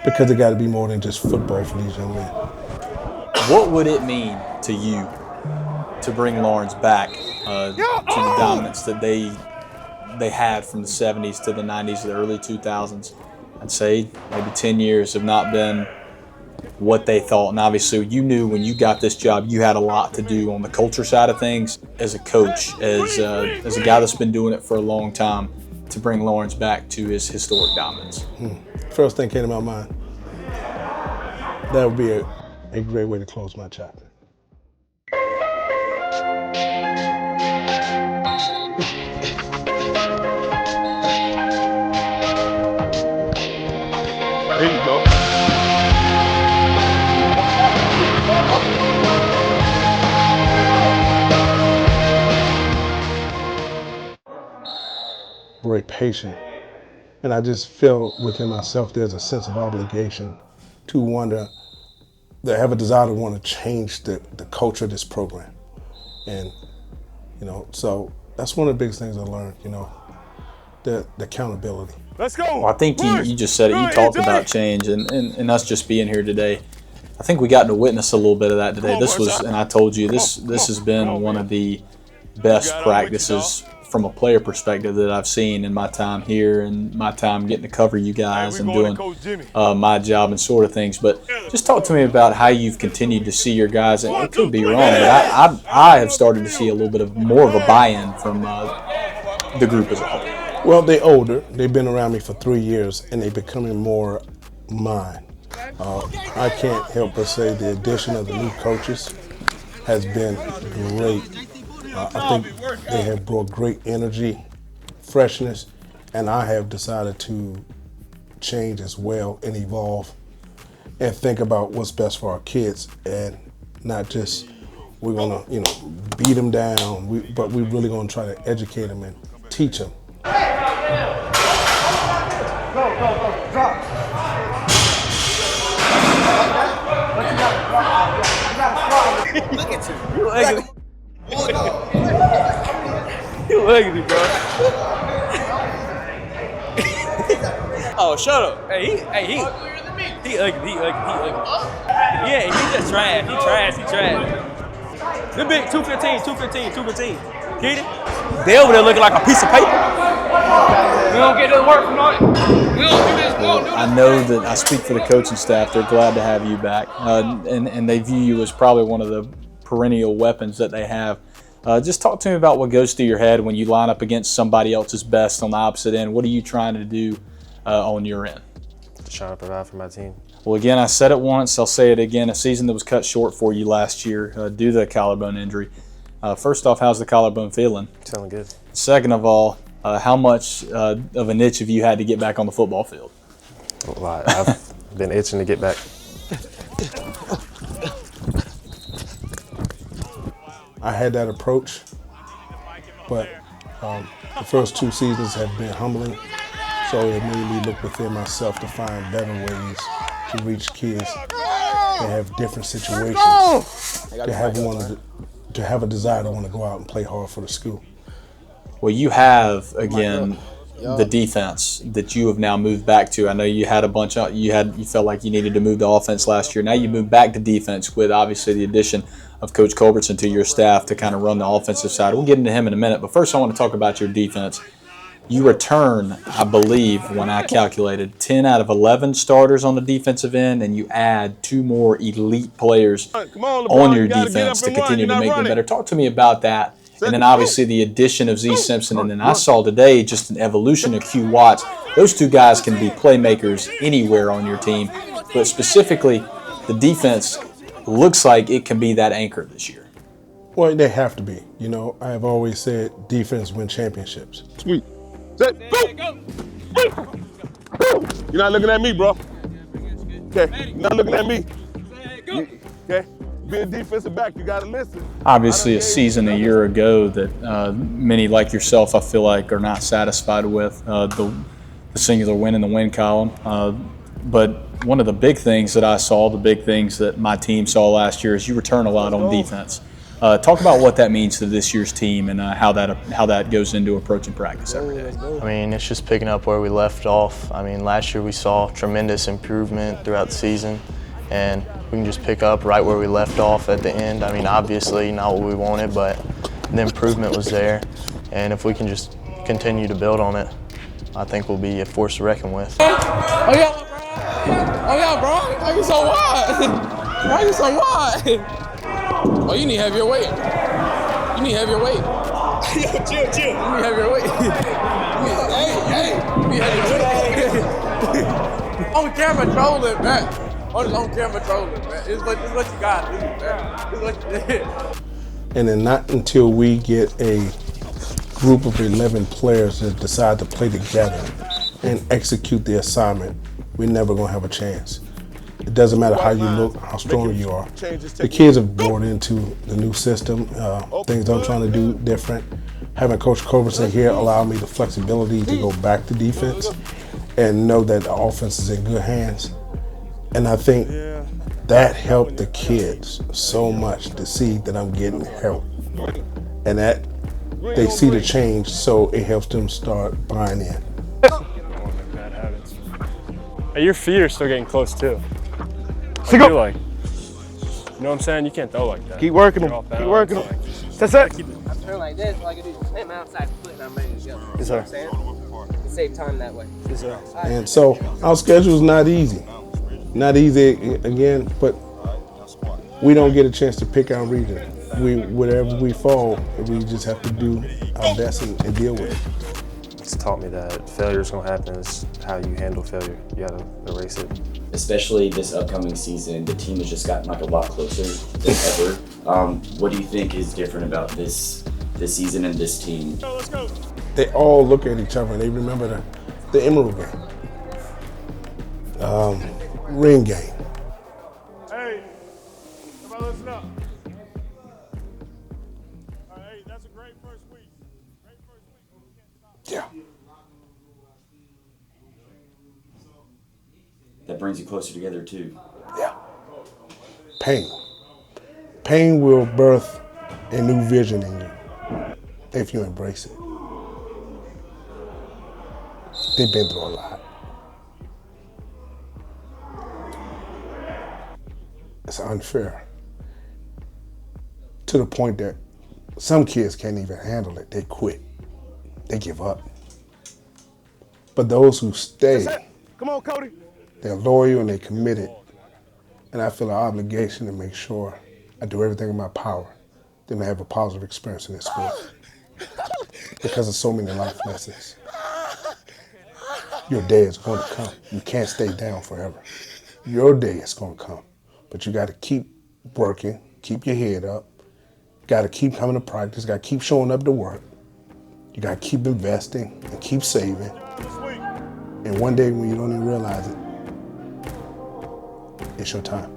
because it got to be more than just football for these young men. What would it mean to you to bring Lawrence back to the dominance that they had from the 70s to the 90s to the early 2000s? I'd say maybe 10 years have not been what they thought. And obviously you knew when you got this job you had a lot to do on the culture side of things as a coach, as a guy that's been doing it for a long time, to bring Lawrence back to his historic dominance. First thing came to my mind, that would be a great way to close my chapter. There you go. Very patient. And I just feel within myself there's a sense of obligation to have a desire to want to change the culture of this program. And, so that's one of the biggest things I learned, the accountability. Let's go. Well, I think you just said it. You talked about change, and us just being here today. I think we got to witness a little bit of that today. And I told you, this has been one of the best practices from a player perspective that I've seen in my time here and my time getting to cover you guys and doing my job and sort of things. But just talk to me about how you've continued to see your guys. And it could be wrong, but I have started to see a little bit of more of a buy-in from the group as a whole. Well, they're older. They've been around me for 3 years, and they're becoming more mine. I can't help but say the addition of the new coaches has been great. I think they have brought great energy, freshness, and I have decided to change as well and evolve and think about what's best for our kids, and not just we're gonna beat them down, but we're really gonna try to educate them and teach them. Go, drop. Look at you. You ugly. You ugly, bro. Oh, shut up. He ugly. Yeah, he just trash. He trash. The big 215. Get it? They over there looking like a piece of paper. We don't get this work from it. We don't do this. I know that I speak for the coaching staff. They're glad to have you back, and they view you as probably one of the perennial weapons that they have. Just talk to me about what goes through your head when you line up against somebody else's best on the opposite end. What are you trying to do on your end? Just trying to provide for my team. Well, again, I said it once. I'll say it again. A season that was cut short for you last year due to the collarbone injury. First off, how's the collarbone feeling? Feeling good. Second of all, how much of an itch have you had to get back on the football field? A lot. I've been itching to get back. I had that approach, but the first 2 seasons have been humbling, so it made me look within myself to find better ways to reach kids that have different situations, to have a desire to want to go out and play hard for the school. Well, you have, again, the defense that you have now moved back to. I know you had you felt like you needed to move the offense last year. Now you moved back to defense with obviously the addition of Coach Culbertson to your staff to kind of run the offensive side. We'll get into him in a minute, but first I want to talk about your defense. You return, I believe, when I calculated, 10 out of 11 starters on the defensive end, and you add 2 more elite players on your defense to continue to make them better. Talk to me about that. And then obviously the addition of Z Simpson, and then I saw today just an evolution of Q Watts. Those 2 guys can be playmakers anywhere on your team, but specifically the defense looks like it can be that anchor this year. Well, they have to be. I have always said defense win championships. Sweet. Set, go. You're not looking at me, bro. Okay, you're not looking at me. Okay. Be a defensive back, you gotta listen. Obviously a season a year ago that many like yourself I feel like are not satisfied with, the singular win in the win column. But one of the big things that I saw, the big things that my team saw last year is you return a lot on defense. Talk about what that means to this year's team and how that goes into approaching practice every day. I mean, it's just picking up where we left off. I mean, last year we saw tremendous improvement throughout the season, and we can just pick up right where we left off at the end. I mean, obviously not what we wanted, but the improvement was there, and if we can just continue to build on it, I think we'll be a force to reckon with. Oh yeah, bro. Oh yeah, bro. Why you so wide? Why you so wide? Oh, you need heavier weight. You need heavier weight. Yo, chill. You need heavier weight. Hey. You need heavier weight. On camera trolling, man. On camera trolling, man. It's what you got to do, man. It's what you did. And then not until we get a group of 11 players that decide to play together and execute the assignment, we're never going to have a chance. It doesn't matter how you look, how strong you are. The kids have brought into the new system, things I'm trying to do different. Having Coach Coverson here allowed me the flexibility to go back to defense and know that the offense is in good hands. And I think that helped the kids so much to see that I'm getting help. And that they see the change, so it helps them start buying in. Hey, your feet are still getting close too. I feel like, you know what I'm saying? You can't throw like that. Keep working them. Keep working them. That's it. I turn like this, all I can do is plant my outside foot and I'm ready to go. Yes, sir. You know what I'm saying? Save time that way. Yes, sir. And so our schedule is not easy. Not easy again, but we don't get a chance to pick our region. Wherever we fall, we just have to do our best and deal with it. It's taught me that failure is going to happen. It's how you handle failure. You got to erase it. Especially this upcoming season, the team has just gotten like a lot closer than ever. What do you think is different about this season and this team? They all look at each other and they remember the Emerald game, ring game. Hey, everybody listen up. Hey, that's a great first week. Yeah. That brings you closer together too. Yeah. Pain will birth a new vision in you if you embrace it. They've been through a lot. It's unfair to the point that some kids can't even handle it. They quit. They give up. But those who stay, Come on, Cody. they're loyal and they're committed. And I feel an obligation to make sure I do everything in my power to have a positive experience in this school. Because of so many life lessons. Your day is going to come. You can't stay down forever. Your day is going to come. But you got to keep working, keep your head up. Got to keep coming to practice, got to keep showing up to work. You got to keep investing and keep saving. And one day when you don't even realize it, it's your time.